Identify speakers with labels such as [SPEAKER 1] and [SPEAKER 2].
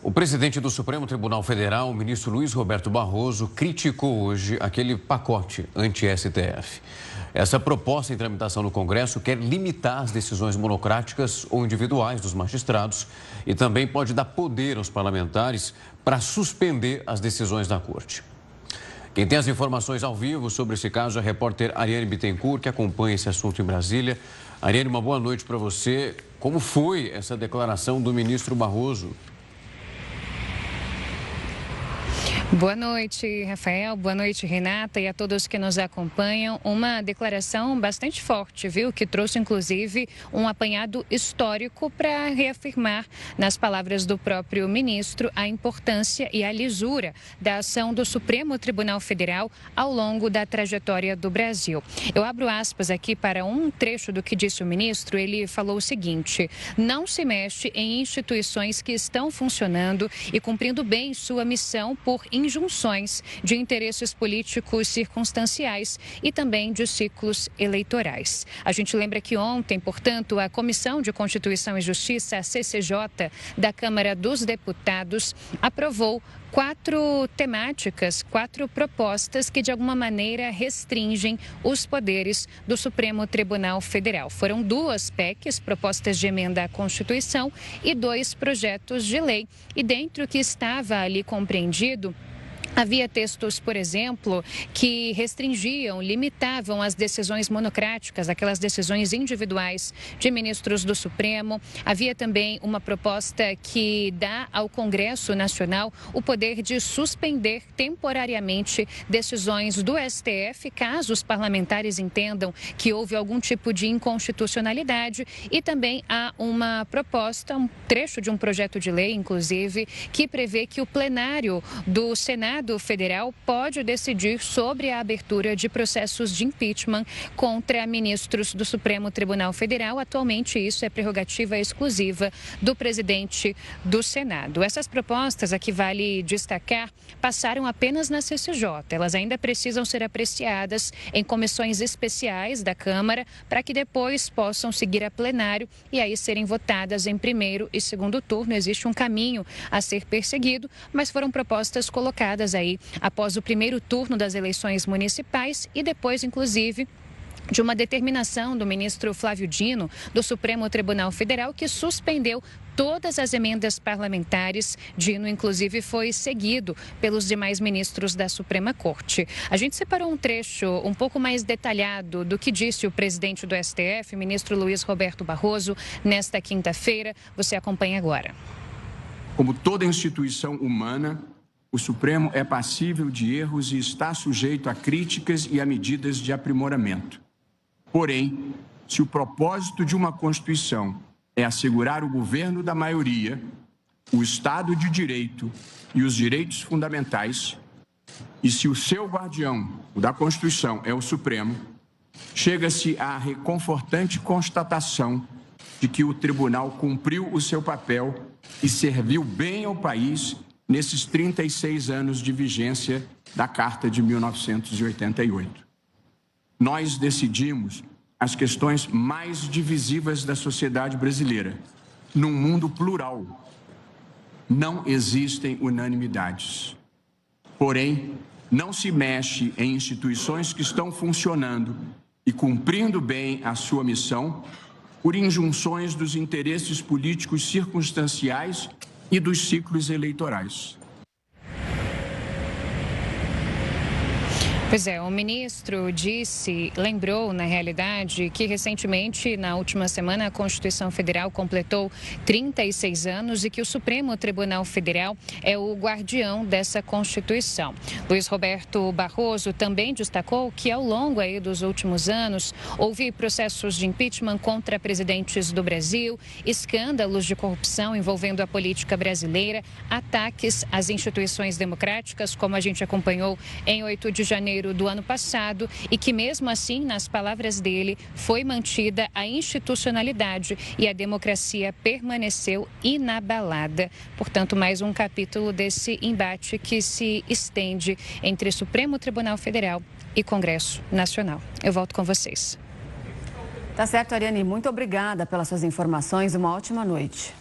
[SPEAKER 1] O presidente do Supremo Tribunal Federal, o ministro Luiz Roberto Barroso, criticou hoje aquele pacote anti-STF. Essa proposta em tramitação no Congresso quer limitar as decisões monocráticas ou individuais dos magistrados e também pode dar poder aos parlamentares para suspender as decisões da Corte. Quem tem as informações ao vivo sobre esse caso é a repórter Ariane Bittencourt, que acompanha esse assunto em Brasília. Ariane, uma boa noite para você. Como foi essa declaração do ministro Barroso?
[SPEAKER 2] Boa noite, Rafael. Boa noite, Renata, e a todos que nos acompanham. Uma declaração bastante forte, viu? Que trouxe, inclusive, um apanhado histórico para reafirmar, nas palavras do próprio ministro, a importância e a lisura da ação do Supremo Tribunal Federal ao longo da trajetória do Brasil. Eu abro aspas aqui para um trecho do que disse o ministro. Ele falou o seguinte: não se mexe em instituições que estão funcionando e cumprindo bem sua missão por injunções de interesses políticos circunstanciais e também de ciclos eleitorais. A gente lembra que ontem, portanto, a Comissão de Constituição e Justiça, a CCJ, da Câmara dos Deputados, aprovou 4 temáticas, 4 propostas que, de alguma maneira, restringem os poderes do Supremo Tribunal Federal. Foram 2 PECs, propostas de emenda à Constituição, e 2 projetos de lei. E dentro do que estava ali compreendido, havia textos, por exemplo, que restringiam, limitavam as decisões monocráticas, aquelas decisões individuais de ministros do Supremo. Havia também uma proposta que dá ao Congresso Nacional o poder de suspender temporariamente decisões do STF, caso os parlamentares entendam que houve algum tipo de inconstitucionalidade. E também há uma proposta, um trecho de um projeto de lei, inclusive, que prevê que o plenário do Senado Federal pode decidir sobre a abertura de processos de impeachment contra ministros do Supremo Tribunal Federal. Atualmente, isso é prerrogativa exclusiva do presidente do Senado. Essas propostas, aqui vale destacar, passaram apenas na CCJ. Elas ainda precisam ser apreciadas em comissões especiais da Câmara para que depois possam seguir a plenário e aí serem votadas em primeiro e segundo turno. Existe um caminho a ser perseguido, mas foram propostas colocadas aí após o primeiro turno das eleições municipais e depois, inclusive, de uma determinação do ministro Flávio Dino, do Supremo Tribunal Federal, que suspendeu todas as emendas parlamentares. Dino, inclusive, foi seguido pelos demais ministros da Suprema Corte. A gente separou um trecho um pouco mais detalhado do que disse o presidente do STF, ministro Luiz Roberto Barroso, nesta quinta-feira. Você acompanha agora.
[SPEAKER 3] Como toda instituição humana, o Supremo é passível de erros e está sujeito a críticas e a medidas de aprimoramento. Porém, se o propósito de uma Constituição é assegurar o governo da maioria, o Estado de Direito e os direitos fundamentais, e se o seu guardião, o da Constituição, é o Supremo, chega-se à reconfortante constatação de que o Tribunal cumpriu o seu papel e serviu bem ao país nesses 36 anos de vigência da Carta de 1988. Nós decidimos as questões mais divisivas da sociedade brasileira. Num mundo plural, não existem unanimidades. Porém, não se mexe em instituições que estão funcionando e cumprindo bem a sua missão por injunções dos interesses políticos circunstanciais e dos ciclos eleitorais.
[SPEAKER 2] Pois é, o ministro lembrou, na realidade, que recentemente, na última semana, a Constituição Federal completou 36 anos e que o Supremo Tribunal Federal é o guardião dessa Constituição. Luiz Roberto Barroso também destacou que, ao longo aí dos últimos anos, houve processos de impeachment contra presidentes do Brasil, escândalos de corrupção envolvendo a política brasileira, ataques às instituições democráticas, como a gente acompanhou em 8 de janeiro do ano passado, e que mesmo assim, nas palavras dele, foi mantida a institucionalidade e a democracia permaneceu inabalada. Portanto, mais um capítulo desse embate que se estende entre Supremo Tribunal Federal e Congresso Nacional. Eu volto com vocês.
[SPEAKER 4] Tá certo, Ariane. Muito obrigada pelas suas informações. Uma ótima noite.